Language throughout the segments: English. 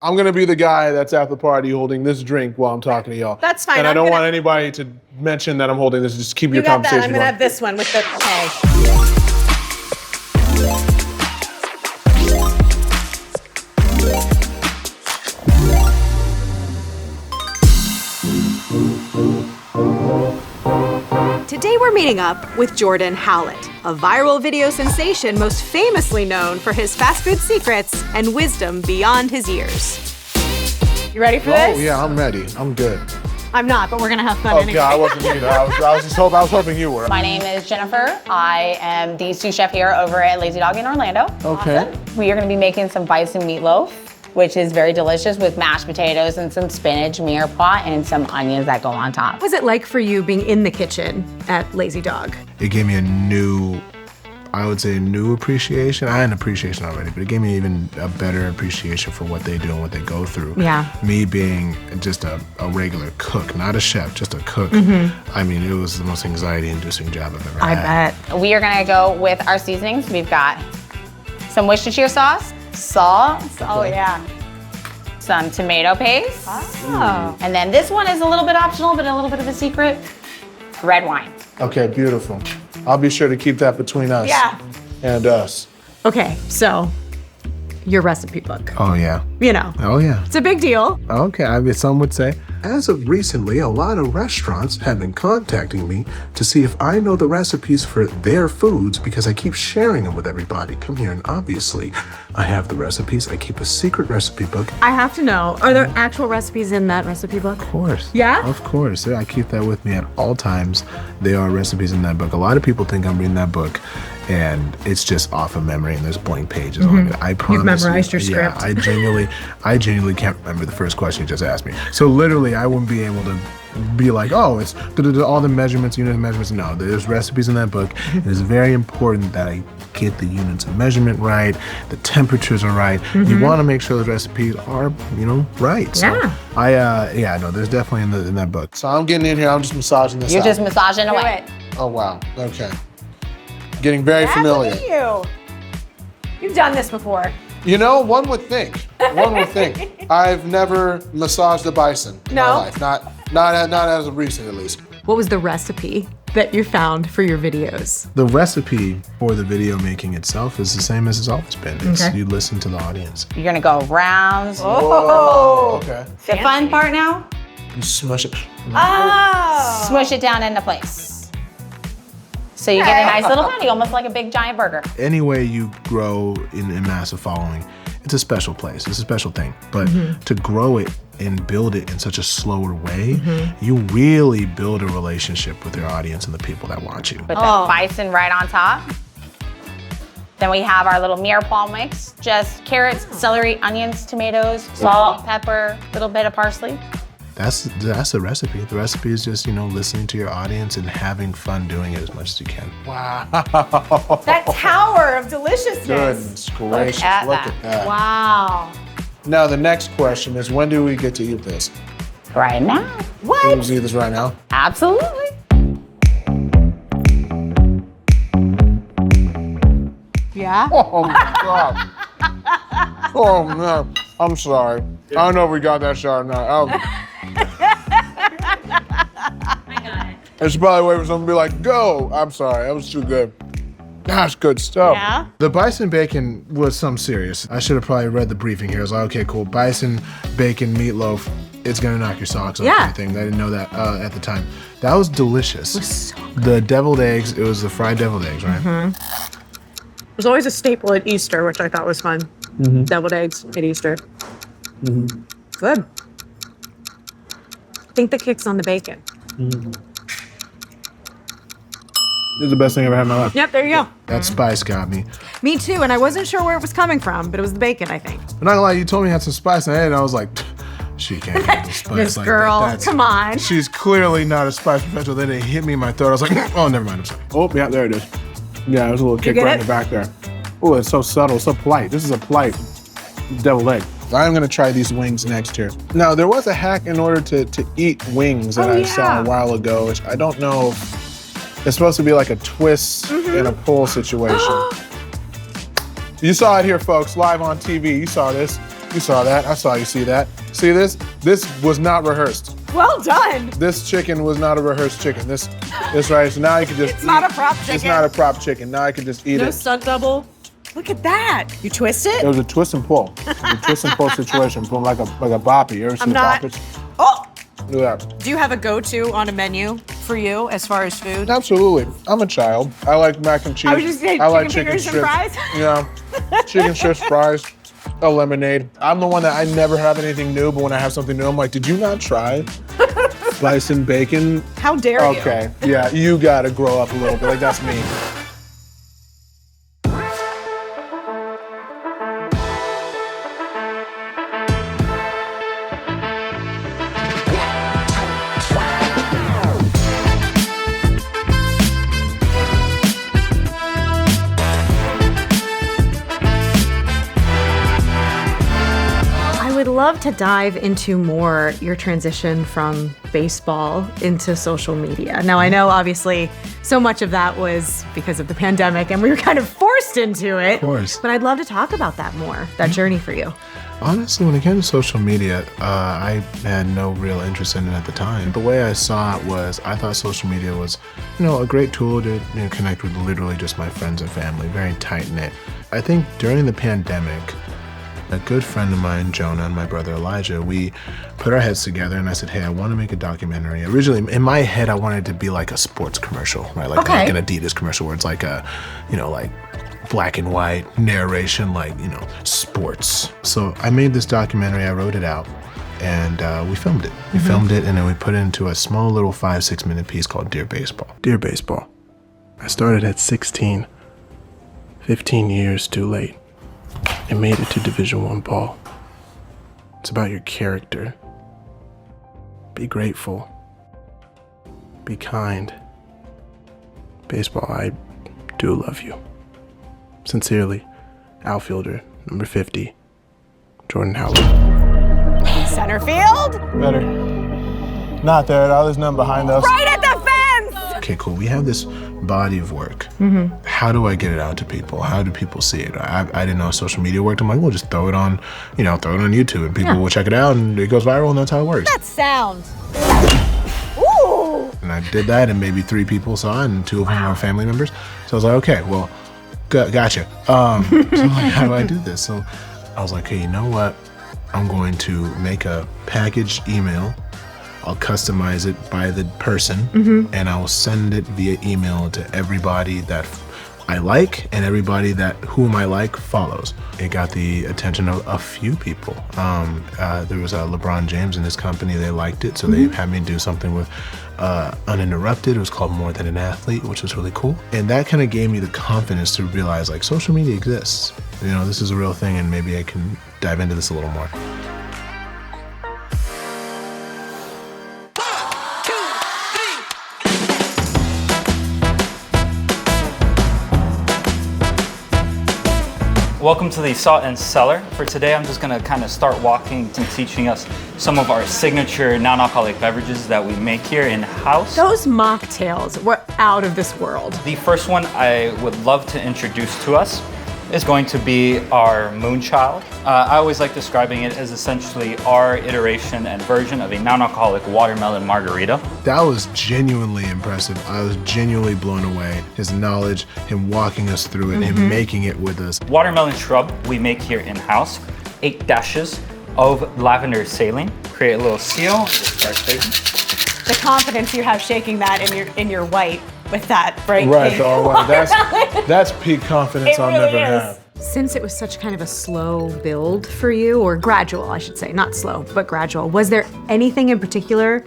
I'm gonna be the guy that's at the party holding this drink while I'm talking to y'all. That's fine. And I don't want anybody to mention that I'm holding this. Just keep your conversation I'm gonna have this one with the okay. Today we're meeting up with Jordan Howlett, a viral video sensation most famously known for his fast food secrets and wisdom beyond his years. You ready for this? Oh yeah, I'm ready. I'm good. I'm not, but we're gonna have fun anyway. Yeah, I wasn't either. I was hoping you were. My name is Jennifer. I am the sous chef here over at Lazy Dog in Orlando. Okay. Awesome. We are gonna be making some bison meatloaf, which is very delicious with mashed potatoes and some spinach, mirepoix, and some onions that go on top. What was it like for you being in the kitchen at Lazy Dog? It gave me a new, I would say, new appreciation. I had an appreciation already, but it gave me even a better appreciation for what they do and what they go through. Yeah. Me being just a regular cook, not a chef, just a cook. I mean, it was the most anxiety-inducing job I've ever had. I bet. We are gonna go with our seasonings. We've got some Worcestershire sauce, salt, oh yeah, some tomato paste. Oh. And then this one is a little bit optional, but a little bit of a secret, red wine. Okay, beautiful. I'll be sure to keep that between us. Yeah. And us. Okay, so your recipe book. Oh, yeah. You know, Oh, yeah. it's a big deal. Okay, I mean, some would say. As of recently, a lot of restaurants have been contacting me to see if I know the recipes for their foods because I keep sharing them with everybody. Come here, and obviously, I have the recipes. I keep a secret recipe book. I have to know, are there actual recipes in that recipe book? Of course. Yeah? Of course. I keep that with me at all times. There are recipes in that book. A lot of people think I'm reading that book and it's just off of memory and there's blank pages on it. I promise. You've memorized your script. Yeah, I genuinely can't remember the first question you just asked me. So literally, I wouldn't be able to be like, oh, it's all the measurements, unit of measurements. No, there's recipes in that book. It is very important that I get the units of measurement right, the temperatures are right. You want to make sure those recipes are, right. So Yeah. there's definitely in that book. So I'm getting in here, I'm just massaging this You're out. just massaging away. Oh, wow. Okay. Getting very familiar. Look at you. You've done this before. You know, one would think. I've never massaged a bison in my life. Not as of recent, at least. What was the recipe that you found for your videos? The recipe for the video making itself is the same as it's always been. It's Okay. you listen to the audience. You're gonna go round. Oh, okay. The fun part now, You smush it. smush it down into place. So you get a nice little patty, almost like a big giant burger. Any way you grow in a massive following, it's a special place. It's a special thing. But to grow it and build it in such a slower way, you really build a relationship with your audience and the people that watch you. Put the bison right on top. Then we have our little mirepoix mix, just carrots, celery, onions, tomatoes, salt, pepper, a little bit of parsley. That's the recipe. The recipe is just, listening to your audience and having fun doing it as much as you can. Wow. That tower of deliciousness. Goodness gracious. at Look that. at that. Wow. Now, the next question is, when do we get to eat this? Right now. Can we eat this right now? Absolutely. Yeah? Oh, my God. Oh, man. I'm sorry. I don't know if we got that shot or not. It's probably waiting for someone to be like, go. I'm sorry, that was too good. That's good stuff. Yeah? The bison bacon was some serious. I should have probably read the briefing here. I was like, okay, cool. Bison, bacon, meatloaf. It's gonna knock your socks off. Yeah. I think I didn't know that at the time. That was delicious. It was so The deviled eggs. It was the fried deviled eggs, right? There's always a staple at Easter, which I thought was fun. Deviled eggs at Easter. Good. I think the kick's on the bacon. This is the best thing I've ever had in my life. Yep, there you go. That spice got me. Me too, and I wasn't sure where it was coming from, but it was the bacon, I think. But not gonna lie, you told me you had some spice in it, and I was like, she can't get the spice This like girl, that. come on. She's clearly not a spice professional. Then it hit me in my throat. I was like, oh, never mind. I'm sorry. Oh, yeah, there it is. Yeah, there's a little kick get right it? in the back there. Oh, it's so subtle, so polite. This is a polite deviled egg. I'm gonna try these wings next here. Now, there was a hack in order to eat wings that I saw a while ago, which I don't know. It's supposed to be like a twist and a pull situation. You saw it here, folks, live on TV. You saw this. You saw that. I saw you see that. See this? This was not rehearsed. Well done. This chicken was not a rehearsed chicken. This right. So now you can just It's not a prop chicken. It's not a prop chicken. Now I can just eat No it. stunt double. Look at that. You twist it? It was a twist and pull. A twist and pull situation. Boom, like a boppy. You ever seen not- boppers? Oh! Look at that. Do you have a go-to on a menu for you as far as food? Absolutely. I'm a child. I like mac and cheese. I was just saying I like chicken fingers and strips. fries? Yeah. Chicken strips, fries, a lemonade. I'm the one that I never have anything new, but when I have something new, I'm like, did you not try bison bacon? How dare you? Okay. Yeah, you gotta grow up a little bit. Like, that's me. I would love to dive into more your transition from baseball into social media. Now, I know obviously so much of that was because of the pandemic and we were kind of forced into it. Of course. But I'd love to talk about that more, that journey for you. Honestly, when it came to social media, I had no real interest in it at the time. The way I saw it was, I thought social media was, a great tool to connect with literally just my friends and family, very tight-knit. I think during the pandemic, a good friend of mine, Jonah, and my brother Elijah, we put our heads together and I said, hey, I want to make a documentary. Originally, in my head, I wanted it to be like a sports commercial, right? Like an Adidas commercial where it's like a, like black and white narration, like, sports. So I made this documentary, I wrote it out, and we filmed it. We filmed it and then we put it into a small little 5-6 minute piece called Dear Baseball. Dear Baseball, I started at 16, 15 years too late. I made it to Division I ball. It's about your character. Be grateful. Be kind. Baseball, I do love you. Sincerely, outfielder, number 50, Jordan Howlett. Center field? Better. Not there at all. There's none behind us. Right at the fence! Okay, cool. We have this body of work. How do I get it out to people? How do people see it? I didn't know social media worked. I'm like, we'll just throw it on, throw it on YouTube and people will check it out and it goes viral and that's how it works. That sound. Ooh! And I did that and maybe 3 people saw it and 2 of them were family members. So I was like, okay, well, gotcha. So I'm like, how do I do this? So I was like, hey, you know what? I'm going to make a packaged email. I'll customize it by the person and I'll send it via email to everybody that I like and everybody that whom I like follows. It got the attention of a few people. There was LeBron James and his company, they liked it, so they had me do something with Uninterrupted. It was called More Than an Athlete, which was really cool. And that kind of gave me the confidence to realize like social media exists. This is a real thing and maybe I can dive into this a little more. Welcome to the Salt and Cellar. For today, I'm just gonna kind of start walking and teaching us some of our signature non-alcoholic beverages that we make here in-house. Those mocktails were out of this world. The first one I would love to introduce to us is going to be our Moonchild. I always like describing it as essentially our iteration and version of a non-alcoholic watermelon margarita. That was genuinely impressive. I was genuinely blown away. His knowledge, him walking us through it, him making it with us. Watermelon shrub we make here in-house. 8 dashes of lavender saline. Create a little seal and just start shaking. The confidence you have shaking that in your white with that bright Right, pink. all right. That's peak confidence It I'll really never is. have. Since it was such kind of a slow build for you, or gradual, I should say, not slow, but gradual, was there anything in particular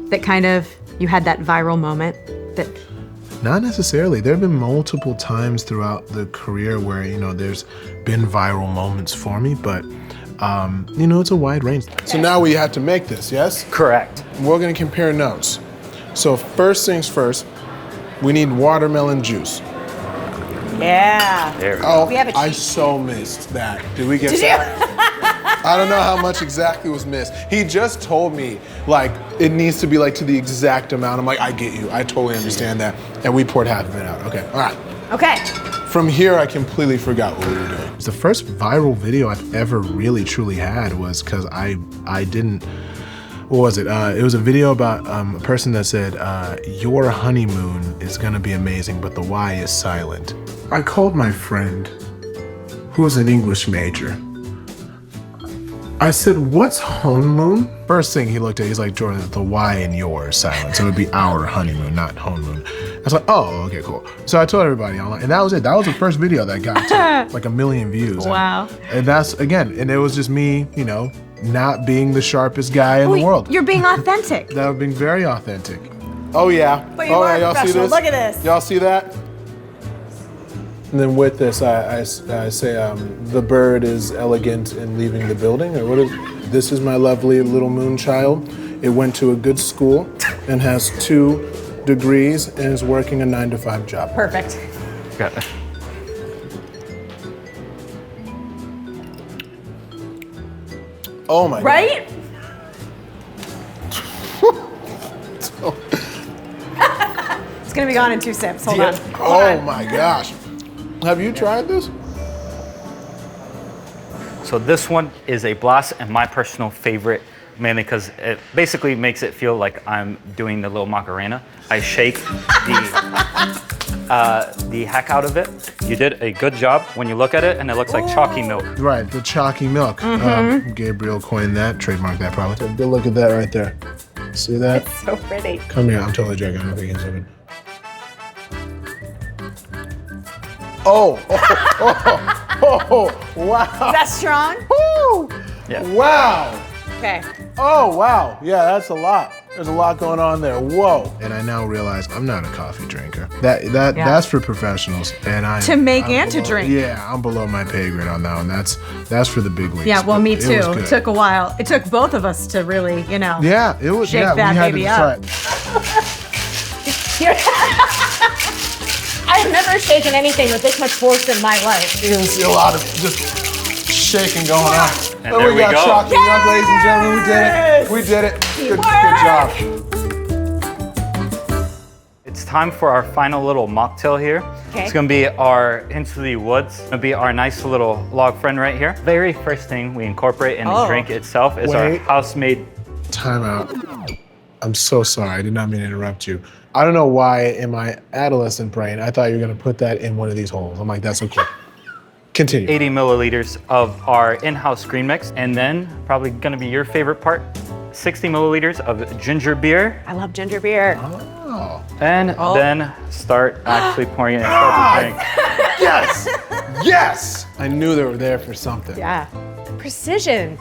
that kind of, you had that viral moment that... Not necessarily. There have been multiple times throughout the career where, there's been viral moments for me, but, it's a wide range. So now we have to make this, yes? Correct. We're gonna compare notes. So first things first, we need watermelon juice. Yeah. There we go. Oh, We have a I cheat so missed that. Did we get Did you? that? I don't know how much exactly was missed. He just told me, like, it needs to be, like, to the exact amount. I'm like, I get you. I totally understand that. And we poured half of it out. Okay, all right. Okay. From here, I completely forgot what we were doing. The first viral video I've ever really truly had was because I didn't, what was it? It was a video about a person that said, your honeymoon is gonna be amazing, but the Y is silent. I called my friend, who was an English major. I said, what's honeymoon? First thing he looked at, he's like, Jordan, the Y in your is silent. So it would be our honeymoon, not honeymoon. I was like, oh, okay, cool. So I told everybody online, and that was it. That was the first video that got to like 1 million views. Wow. And that's, again, and it was just me, you know, not being the sharpest guy in the world. You're being authentic. That was being very authentic. Oh yeah. But you oh are yeah, y'all see professional. this? Look at this. Y'all see that? And then with this, I say the bird is elegant in leaving the building, or what is? This is my lovely little moon child. It went to a good school and has 2 degrees and is working a 9-to-5 job. Perfect. Got it. Oh my Right? It's gonna be gone in 2 sips. Hold on. God. Oh my gosh. Have you tried this? So this one is a blast and my personal favorite, mainly because it basically makes it feel like I'm doing the little Macarena. I shake the heck out of it. You did a good job when you look at it, and it looks like chalky milk. Right, the chalky milk. Gabriel coined that, trademarked that probably. Good look at that right there. See that? So pretty. Come here, I'm totally joking. I'm thinking something. Oh, wow. Is that strong? Woo! Yeah. Wow. Okay. Oh, wow. Yeah, that's a lot. There's a lot going on there. Whoa. And I now realize I'm not a coffee drinker. That's for professionals. And To make I'm and to below- drink. Yeah, I'm below my pay grade on that one. That's for the big leagues. Yeah, well, But me it too. was It good. took a while. It took both of us to really, you know. Yeah, it was. Shake yeah, that we had baby to up. try it. I've never shaken anything with this much force in my life. You're gonna see a lot of just shaking going on. And there we got go. chalky milk, ladies and gentlemen. We did it. Good job. It's time for our final little mocktail here. Okay. It's gonna be our Into the Woods. It's gonna be our nice little log friend right here. Very first thing we incorporate in the drink itself is our Wait. house-made. Time out. I'm so sorry. I did not mean to interrupt you. I don't know why in my adolescent brain, I thought you were gonna put that in one of these holes. I'm like, that's okay. Continue. 80 milliliters of our in-house green mix, and then probably gonna be your favorite part, 60 milliliters of ginger beer, I love ginger beer. Oh. and then start actually pouring it into the drink. Yes! Yes! I knew they were there for something. Yeah. Precision.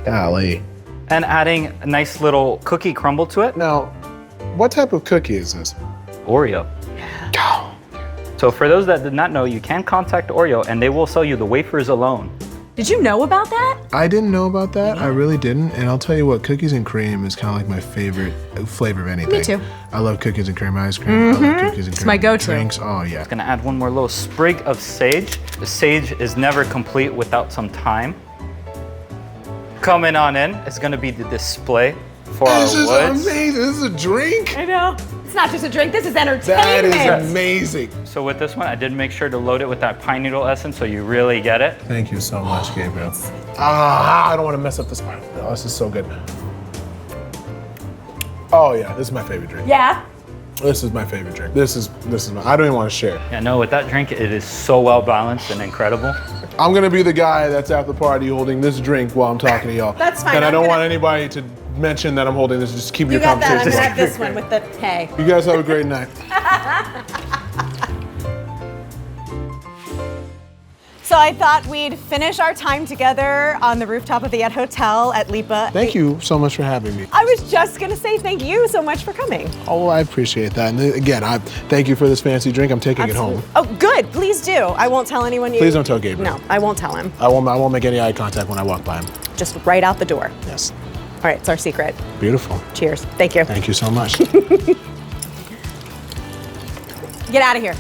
Golly. And adding a nice little cookie crumble to it. Now, what type of cookie is this? Oreo. So for those that did not know, you can contact Oreo and they will sell you the wafers alone. Did you know about that? I didn't know about that. I really didn't. And I'll tell you what, cookies and cream is kind of like my favorite flavor of anything. Me too. I love cookies and cream ice cream. I love cookies and cream my go-to. drinks. Oh yeah. Gonna add one more little sprig of sage. The sage is never complete without some thyme. Coming on in is gonna be the display for This our is woods. amazing. This is a drink? I know. It's not just a drink, this is That entertainment. is amazing. So with this one, I did make sure to load it with that pine needle essence so you really get it. Thank you so much, Gabriel. I don't want to mess up this part. Oh, this is so good. Oh yeah, this is my favorite drink. Yeah. This is my favorite drink. This is my, I don't even want to share. Yeah, no, with that drink, it is so well balanced and incredible. I'm gonna be the guy that's at the party holding this drink while I'm talking to y'all. That's fine, And I I'm don't gonna- want anybody to mention that I'm holding this. Just keep You your got that. I'm conversation. gonna have this one with the hay. You guys have a great night. So I thought we'd finish our time together on the rooftop of the Ed Hotel at Lipa. Thank you so much for having me. I was just gonna say thank you so much for coming. Oh, well, I appreciate that. And again, I thank you for this fancy drink. I'm taking it home. Oh, good. Please do. I won't tell anyone you. Please don't tell Gabriel. No, I won't tell him. I won't make any eye contact when I walk by him. Just right out the door. Yes. All right, it's our secret. Beautiful. Cheers. Thank you. Thank you so much. Get out of here.